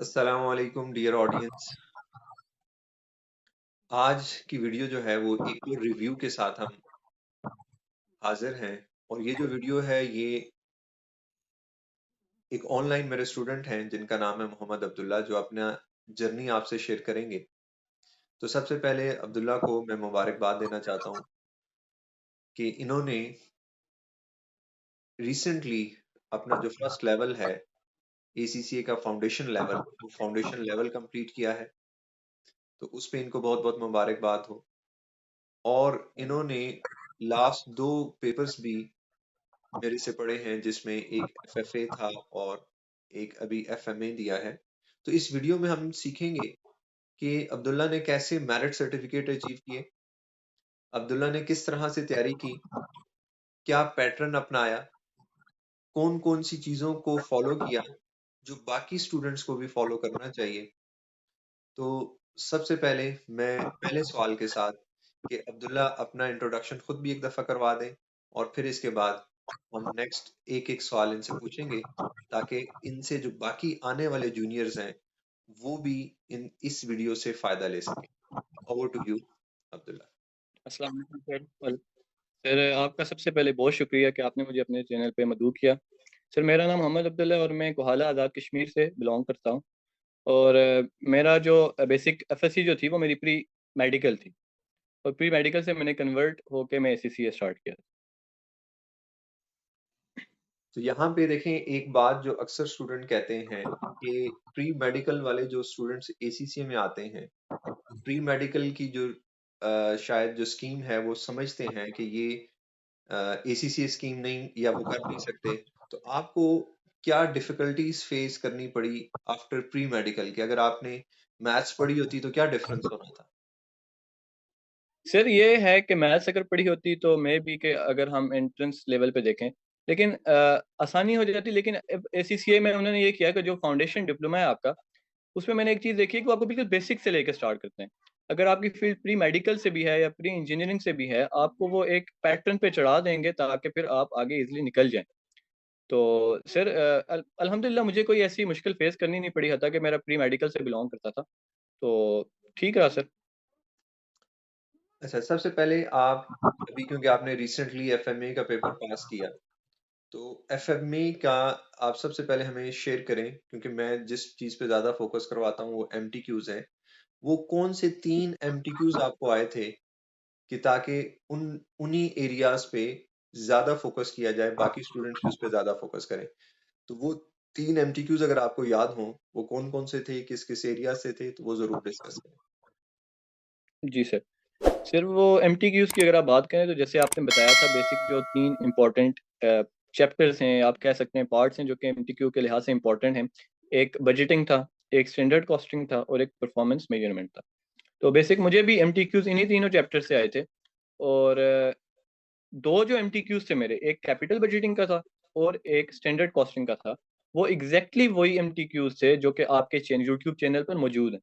अस्सलाम वालेकुम dear audience. आज की वीडियो जो है वो एक रिव्यू के साथ हम हाजिर हैं। और ये जो वीडियो है ये एक ऑनलाइन मेरे स्टूडेंट हैं जिनका नाम है मोहम्मद अब्दुल्ला, जो अपना जर्नी आपसे शेयर करेंगे। तो सबसे पहले अब्दुल्ला को मैं मुबारकबाद देना चाहता हूँ कि इन्होंने रिसेंटली अपना जो फर्स्ट लेवल है ACCA का फाउंडेशन लेवल, वो फाउंडेशन लेवल कंप्लीट किया है। तो उस पे इनको बहुत बहुत मुबारकबाद हो। और इन्होंने लास्ट 2 पेपर्स भी मेरे से पढ़े हैं, जिसमें एक FFA था और एक अभी FMA दिया है। तो इस वीडियो में हम सीखेंगे कि अब्दुल्ला ने कैसे मेरिट सर्टिफिकेट अचीव किए, अब्दुल्ला ने किस तरह से तैयारी की, क्या पैटर्न अपनाया, कौन-कौन सी चीज़ों को फॉलो किया जो बाकी स्टूडेंट्स को भी फॉलो करना चाहिए। तो सबसे पहले मैं पहले सवाल के साथ कि अब्दुल्ला अपना इंट्रोडक्शन खुद भी एक दफ़ा करवा दें, और फिर इसके बाद हम नेक्स्ट एक-एक सवाल इनसे पूछेंगे, ताकि इनसे जो बाकी आने वाले जूनियर्स हैं, वो भी इन इस वीडियो से फ़ायदा ले सकें। Over to you Abdullah. अस्सलाम वालेकुम सर। सर, आपका सबसे पहले बहुत शुक्रिया कि आपने मुझे अपने चैनल पे मदऊ किया। सर, मेरा नाम मोहम्मद अब्दुल्ला है और मैं कोहाला आज़ाद कश्मीर से बिलोंग करता हूँ। और मेरा जो बेसिक एफएससी जो थी वो मेरी प्री मेडिकल थी, और प्री मेडिकल से मैंने कन्वर्ट होके मैं एसीसीए स्टार्ट किया। तो यहाँ पे देखें, एक बात जो अक्सर स्टूडेंट कहते हैं कि प्री मेडिकल वाले जो स्टूडेंट्स ACCA में आते हैं, प्री मेडिकल की जो शायद जो स्कीम है वो समझते हैं कि ये ACCA स्कीम नहीं, या वो कर नहीं सकते। तो आपको क्या डिफिकल्टीज फेस करनी पड़ी आफ्टर प्री मेडिकल के? अगर आपने मैथ्स पढ़ी होती तो क्या डिफरेंस होना था? सर, ये है कि मैथ्स अगर पढ़ी होती तो मे बी के अगर हम एंट्रेंस लेवल पे देखें, लेकिन आसानी हो जाती। लेकिन एसीसीए में उन्होंने ये किया कि जो फाउंडेशन डिप्लोमा है आपका, उसमें मैंने एक चीज़ देखी है कि वो आपको बिल्कुल बेसिक से लेकर स्टार्ट करते हैं। अगर आपकी फील्ड प्री मेडिकल से भी है या प्री इंजीनियरिंग से भी है, आपको वो एक पैटर्न पे चढ़ा देंगे ताकि फिर आप आगे इजीली निकल जाएं। तो सर, अल्हम्दुलिल्लाह मुझे कोई ऐसी मुश्किल फेस करनी नहीं पड़ी, था कि मेरा प्री मेडिकल से बिलोंग करता था। तो ठीक रहा सर। अच्छा, सबसे पहले आप अभी, क्योंकि आपने रिसेंटली FMA का पेपर पास किया, तो FMA का आप सबसे पहले हमें शेयर करें, क्योंकि मैं जिस चीज़ पे ज़्यादा फोकस करवाता हूँ वो MTQs हैं। वो कौन से 3 MTQs आपको आए थे, कि ताकि उन उन्हीं एरियाज पे ज़्यादा फोकस किया जाए, बाकी स्टूडेंट्स भी उस पे ज़्यादा फोकस करें। तो वो 3 MTQs अगर आपको याद हों, वो कौन-कौन से थे, किस-किस एरिया से थे, तो वो ज़रूर डिस्कस करें। जी सर। सर, वो एमटीक्यूज की अगर आप बात करें तो जैसे आपने बताया था, बेसिक जो तीन इम्पोर्टेंट चैप्टर्स हैं, आप कह सकते हैं पार्ट्स हैं, जो कि एमटीक्यू के लिहाज से इम्पोर्टेंट हैं। एक बजटिंग था, एक स्टैंडर्ड कॉस्टिंग था और एक परफॉर्मेंस मेजरमेंट था। तो बेसिक मुझे भी एमटीक्यूज इन्हीं तीनों चैप्टर से आए थे। और दो जो एमटीक्यूज थे मेरे, एक कैपिटल बजटिंग का था और एक स्टैंडर्ड कॉस्टिंग का था। वो एग्जैक्टली वही एमटीक्यूज थे जो कि आपके यूट्यूब चैनल पर मौजूद हैं।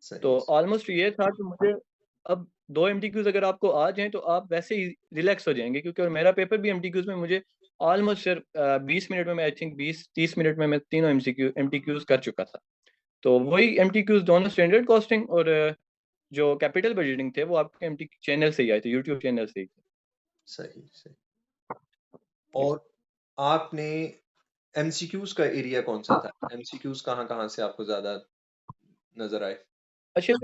सही। तो ऑलमोस्ट ये था कि मुझे अब दो एमटीक्यूज अगर आपको आ जाएं तो आप वैसे ही रिलैक्स हो जाएंगे, क्योंकि और मेरा पेपर भी एमटीक्यूज में मुझे ऑलमोस्ट सर 20 मिनट में, मैं आई थिंक 20-30 मिनट में मैं तीनों एमटीक्यूज कर चुका था। तो वही एमटीक्यूज दोनों स्टैंडर्ड कॉस्टिंग और जो कैपिटल बजटिंग थे वो आपके एमटी चैनल से ही आए थे, यूट्यूब चैनल से ही थे। सही, सही। जी और आपने MCQs का एरिया कौन-सा था? MCQs कहाँ-कहाँ से आपको ज़्यादा नज़र आए? अच्छा,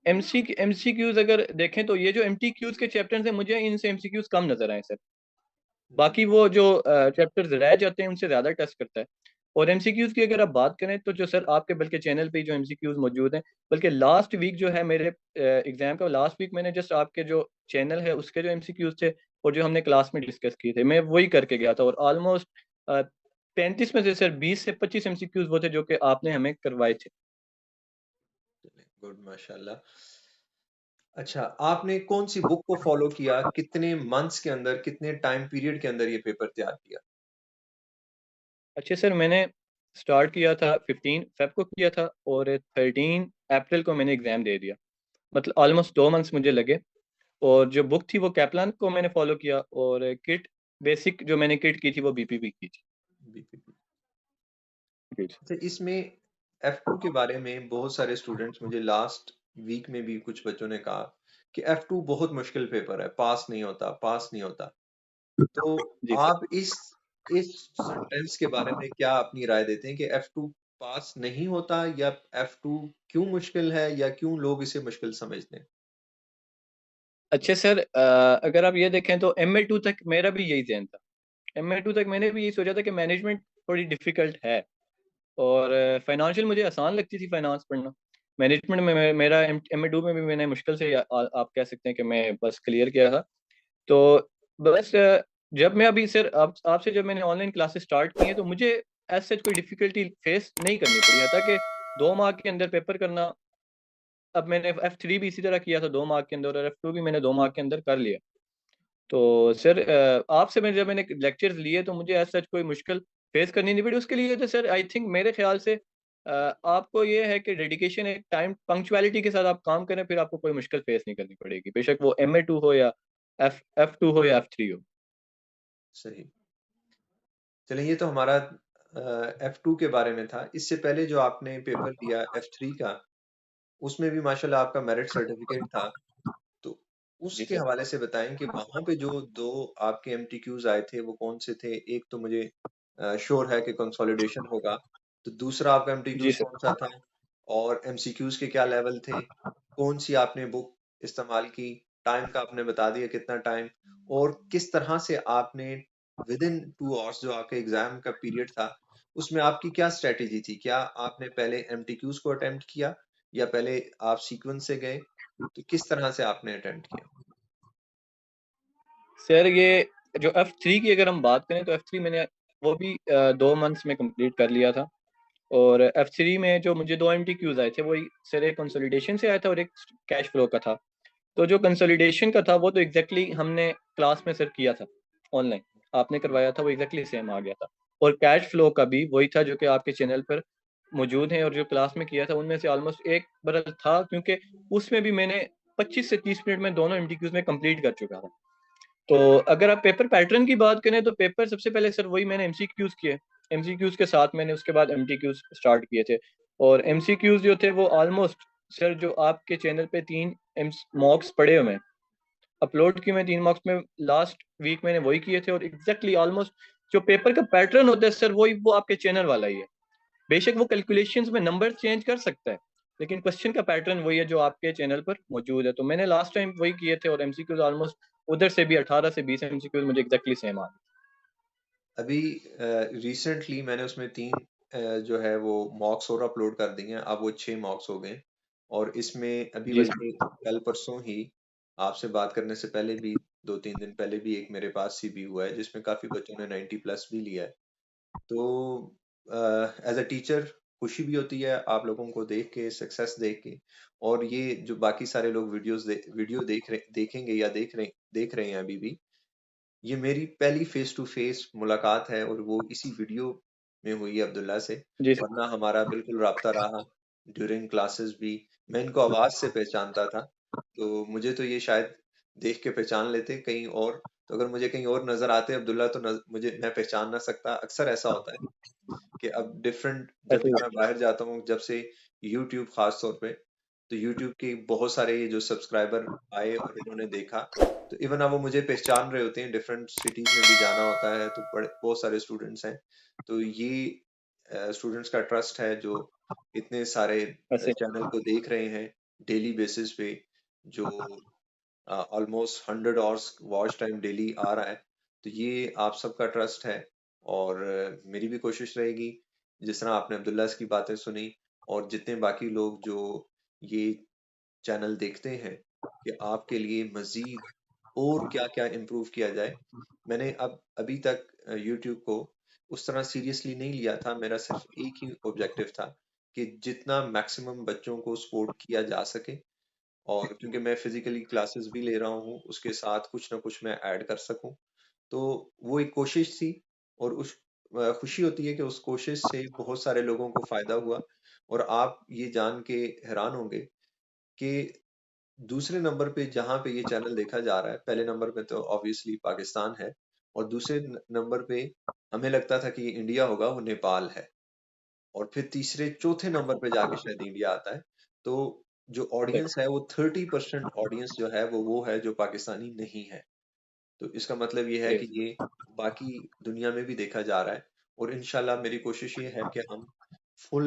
एमसीक्यूज अगर देखें तो ये जो एमटीक्यूज के चैप्टर्स हैं, मुझे इनसे एमसीक्यूज कम नजर आए सर। हुँ, बाकी वो जो चैप्टर्स रह जाते हैं उनसे ज़्यादा टच करता है। और एमसीक्यूज़ की अगर आप बात करें तो जो सर आपके बल्कि चैनल पे ही जो एमसीक्यूज़ मौजूद हैं, बल्कि लास्ट वीक जो है मेरे एग्जाम का लास्ट वीक, मैंने जस्ट आपके जो चैनल है उसके जो एमसीक्यूज़ थे और जो हमने क्लास में डिस्कस किए थे, मैं वही करके गया था। और ऑलमोस्ट 35 में से सर 20 से 25 एमसीक्यूज़ वो थे जो कि आपने हमें करवाए थे। चलिए, गुड, माशाल्लाह। अच्छा, आपने कौन-सी बुक को फ़ॉलो किया? कितने मंथ्स के अंदर, कितने टाइम पीरियड के अंदर ये पेपर तैयार किया? अच्छा सर, मैंने स्टार्ट किया था 15 फेब को किया था और 13 अप्रैल को मैंने एग्ज़ाम दे दिया। मतलब ऑलमोस्ट 2 मंथ्स मुझे लगे। और जो बुक थी वो कैपलान को मैंने फॉलो किया, और किट बेसिक जो मैंने किट की थी वो बीपीपी की थी। बीपीपी। जी। अच्छा, इसमें F2 के बारे में बहुत सारे स्टूडेंट्स, मुझे लास्ट वीक में भी कुछ बच्चों ने कहा कि F2 बहुत मुश्किल पेपर है, पास नहीं होता, पास नहीं होता। तो जी सर। आप इस सेंटेंस के बारे में क्या अपनी राय देते हैं कि F2 पास नहीं होता, या F2 क्यों मुश्किल है, या क्यों लोग इसे मुश्किल समझते हैं? अच्छा सर, अगर आप ये देखें तो MA2 तक मेरा भी यही जहन था। MA2 तक मैंने भी यही सोचा था कि मैनेजमेंट थोड़ी डिफिकल्ट है, और फाइनेंशियल मुझे आसान लगती थी फाइनेंस पढ़ना। मैनेजमेंट में मेरा MA2 में भी मैंने मुश्किल से आप कह सकते हैं कि मैं बस क्लियर किया था। तो बस जब मैं अभी सर आपसे जब मैंने ऑनलाइन क्लासेस स्टार्ट की हैं तो मुझे एज सच कोई डिफिकल्टी फेस नहीं करनी पड़ी, था कि 2 माह के अंदर पेपर करना। अब मैंने F3 भी इसी तरह किया था 2 माह के अंदर, और F2 भी मैंने 2 माह के अंदर कर लिया। तो सर आपसे जब मैंने लेक्चर्स लिए तो मुझे एज सच कोई मुश्किल फेस करनी नहीं पड़ी। उसके लिए तो सर आई थिंक मेरे ख्याल से आपको ये है कि डेडिकेशन, एक टाइम पंक्चुअलिटी के साथ आप काम करें, फिर आपको कोई मुश्किल फेस नहीं करनी पड़ेगी, बेशक वो MA2 हो या F2 हो या F3 हो। सही। चलिए, ये तो हमारा F2 के बारे में था। इससे पहले जो आपने पेपर दिया F3 का, उसमें भी माशाल्लाह आपका मेरिट सर्टिफिकेट था। तो जी उसके सर। हवाले से बताएं कि वहां पे जो दो आपके एमटीक्यूज आए थे वो कौन से थे? एक तो मुझे श्योर है कि कंसोलिडेशन होगा, तो दूसरा आपका जी एमटीक्यूज सर। कौन सा था? और एमसीक्यूज के क्या लेवल थे? कौन सी आपने बुक इस्तेमाल की? टाइम का आपने बता दिया कितना टाइम, और किस तरह से आपने विद इन 2 आवर्स जो आपके एग्जाम का पीरियड था उसमें आपकी क्या स्ट्रेटेजी थी? क्या आपने पहले एमटीक्यूज को अटेम्प्ट किया, या पहले आप सीक्वेंस से गए? तो किस तरह से आपने अटेम्प्ट किया? सर ये जो F3 की अगर हम बात करें तो F3 मैंने वो भी 2 मंथ्स में कंप्लीट कर लिया था। और F3 में जो मुझे 2 MTQs आए थे, वो सर एक कंसोलिडेशन से आया था और एक कैश फ्लो का था। तो जो कंसोलिडेशन का था वो तो एग्जैक्टली हमने क्लास में सर किया था, ऑनलाइन आपने करवाया था, वो एग्जैक्टली सेम आ गया था। और कैश फ्लो का भी वही था जो कि आपके चैनल पर मौजूद है, और जो क्लास में किया था उनमें से ऑलमोस्ट एक बरल था, क्योंकि उसमें भी मैंने 25 से 30 मिनट में दोनों MTQs में कंप्लीट कर चुका था। तो अगर आप पेपर पैटर्न की बात करें तो पेपर सबसे पहले सर वही मैंने MCQs किए। MCQs के साथ मैंने उसके बाद MTQs स्टार्ट किए थे। और MCQs जो थे वो ऑलमोस्ट सर जो आपके चैनल पे 3 मॉक्स पड़े हुए हैं, अपलोड किए मैं 3 मॉक्स में, लास्ट वीक मैंने वही किए थे। और एग्जैक्टली ऑलमोस्ट जो पेपर का पैटर्न होता है सर वही वो आपके चैनल वाला ही है। बेशक वो कैलकुलेशंस में नंबर चेंज कर सकता है, लेकिन क्वेश्चन का पैटर्न वही है जो आपके चैनल पर मौजूद है। तो मैंने लास्ट टाइम वही किए थे, और MCQs ऑलमोस्ट उधर से भी 18 से 20 MCQs मुझे एग्जैक्टली सेम आ गए। अभी रिसेंटली मैंने उसमें 3 जो है वो मॉक्स और अपलोड कर दिए हैं, अब वो 6 मॉक्स हो गए। और इसमें अभी जी बल्कि सर। कल परसों ही आपसे बात करने से पहले भी 2-3 दिन पहले भी एक मेरे पास सीबी हुआ है जिसमें काफी बच्चों ने 90 प्लस भी लिया है। तो एज अ टीचर खुशी भी होती है आप लोगों को देख के, सक्सेस देख के। और ये जो बाकी सारे लोग वीडियो देखेंगे या देख रहे हैं अभी भी, ये मेरी पहली फेस टू फेस मुलाकात है, और वो इसी वीडियो में हुई है अब्दुल्ला से। जी सर। वरना हमारा बिल्कुल राब्ता रहा ड्यूरिंग क्लासेस भी। मैं इनको आवाज से पहचानता था, तो मुझे तो ये शायद देख के पहचान लेते कहीं और। तो अगर मुझे कहीं और नजर आते अब्दुल्ला, तो मुझे मैं पहचान ना सकता। अक्सर ऐसा होता है कि अब डिफरेंट, जब ऐसे भी ही। मैं बाहर जाता हूँ, जब से यूट्यूब खास तौर पे, तो यूट्यूब के बहुत सारे ये जो सब्सक्राइबर आए और उन्होंने देखा, तो इवन अब वो मुझे पहचान रहे होते हैं। डिफरेंट सिटीज में भी जाना होता है तो बड़े बहुत सारे स्टूडेंट्स हैं। तो ये स्टूडेंट्स का ट्रस्ट है जो इतने सारे ऐसे चैनल को देख रहे हैं डेली बेसिस पे, जो almost 100 hours watch time daily आ रहा है। तो ये आप सबका ट्रस्ट है। और मेरी भी कोशिश रहेगी, जिस तरह आपने अब्दुल्ला की बातें सुनी और जितने बाकी लोग जो ये चैनल देखते हैं, कि आपके लिए मजीद और क्या क्या इम्प्रूव किया जाए। मैंने अब अभी तक यूट्यूब को उस तरह सीरियसली नहीं लिया था। मेरा सिर्फ एक ही ऑब्जेक्टिव था कि जितना मैक्सिमम बच्चों को सपोर्ट किया जा सके, और क्योंकि मैं फिजिकली क्लासेस भी ले रहा हूँ उसके साथ कुछ ना कुछ मैं ऐड कर सकूं। तो वो एक कोशिश थी, और उस खुशी होती है कि उस कोशिश से बहुत सारे लोगों को फायदा हुआ। और आप ये जान के हैरान होंगे कि दूसरे नंबर पे जहाँ पे ये चैनल देखा जा रहा है, पहले नंबर पे तो ऑब्वियसली पाकिस्तान है, और दूसरे नंबर पे हमें लगता था कि ये इंडिया होगा, वो नेपाल है। और फिर तीसरे चौथे नंबर पे जाके शायद इंडिया आता है। तो जो ऑडियंस है वो 30% ऑडियंस जो है वो है जो पाकिस्तानी नहीं है। तो इसका मतलब ये है कि ये बाकी दुनिया में भी देखा जा रहा है। और इंशाल्लाह मेरी कोशिश ये है कि हम फुल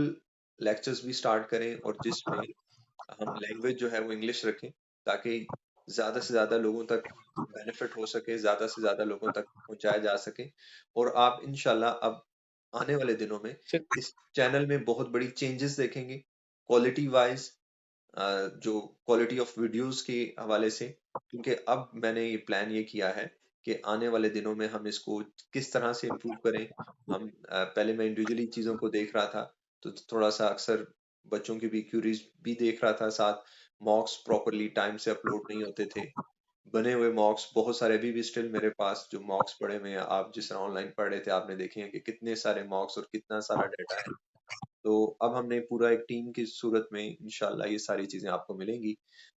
लेक्चर्स भी स्टार्ट करें और जिसमें हम लैंग्वेज जो है वो इंग्लिश रखें, ताकि ज्यादा से ज्यादा लोगों तक बेनिफिट हो सके, ज्यादा से ज्यादा लोगों तक पहुंचाया जा सके। और आप इंशाल्लाह अब आने वाले दिनों में सर इस चैनल में बहुत बड़ी चेंजेस देखेंगे, क्वालिटी वाइज, जो क्वालिटी ऑफ वीडियोस के हवाले से। क्योंकि अब मैंने ये प्लान ये किया है कि आने वाले दिनों में हम इसको किस तरह से इम्प्रूव करें। हम पहले मैं इंडिविजुअली चीज़ों को देख रहा था, तो थोड़ा सा अक्सर बच्चों की भी क्यूरीज भी देख रहा था, साथ मॉक्स प्रॉपरली टाइम से अपलोड नहीं होते थे। बने हुए मॉक्स बहुत सारे अभी भी स्टिल मेरे पास जो मॉक्स पड़े हुए हैं, आप जिस तरह ऑनलाइन पढ़ रहे थे आपने देखे हैं कि कितने सारे मॉक्स और कितना सारा डाटा है। तो अब हमने पूरा एक टीम की सूरत में इंशाल्लाह ये सारी चीजें आपको मिलेंगी।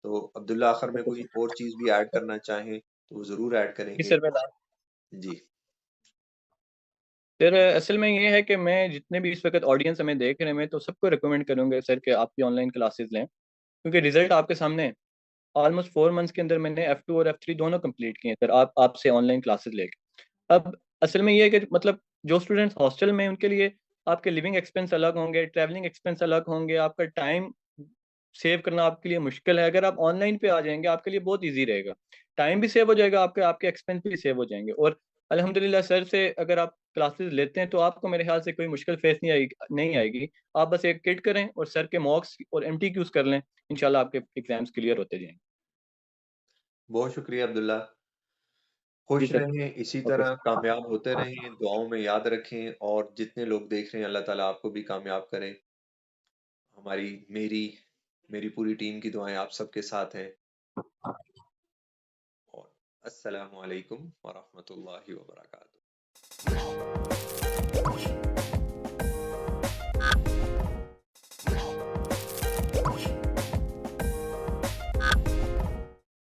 तो अब्दुल्ला आखिर में कोई और चीज भी ऐड करना चाहें तो वो जरूर ऐड जी करेंगे। सर मैं जी। सर असल में ये है कि मैं जितने भी इस वक्त ऑडियंस हमें देख रहे हैं मैं तो सबको रिकमेंड करूंगा सर कि आपकी ऑनलाइन क्लासेस लें, क्योंकि रिजल्ट आपके सामने है। ऑलमोस्ट 4 मंथ्स के अंदर मैंने F2 और F3 दोनों कंप्लीट किए हैं सर, आप आपसे ऑनलाइन क्लासेस लेके। अब असल में ये है कि मतलब जो स्टूडेंट्स हॉस्टल में हैं, उनके लिए आपके लिविंग एक्सपेंस अलग होंगे, ट्रैवलिंग एक्सपेंस अलग होंगे, आपका टाइम सेव करना आपके लिए मुश्किल है। अगर आप ऑनलाइन पे आ जाएंगे आपके लिए बहुत ईजी रहेगा, टाइम भी सेव हो जाएगा, आपके आपके एक्सपेंस भी सेव हो जाएंगे। और अल्हम्दुलिल्लाह सर से अगर आप क्लासेस लेते हैं तो आपको मेरे ख्याल से कोई मुश्किल फेस नहीं आएगी। आप बस एक किट करें और सर के मॉक्स और MTQs कर लें, इंशाल्लाह आपके एग्जाम्स क्लियर होते जाएंगे। बहुत शुक्रिया अब्दुल्ला। जी खुश सर। रहें, इसी ओके तरह सर। कामयाब होते रहें, दुआओं में याद रखें, और जितने लोग देख रहे हैं अल्लाह ताला आपको भी कामयाब करें। हमारी मेरी मेरी पूरी टीम की दुआएं आप सबके साथ हैं। और अस्सलामु अलैकुम व रहमतुल्लाहि व बरकातुहू।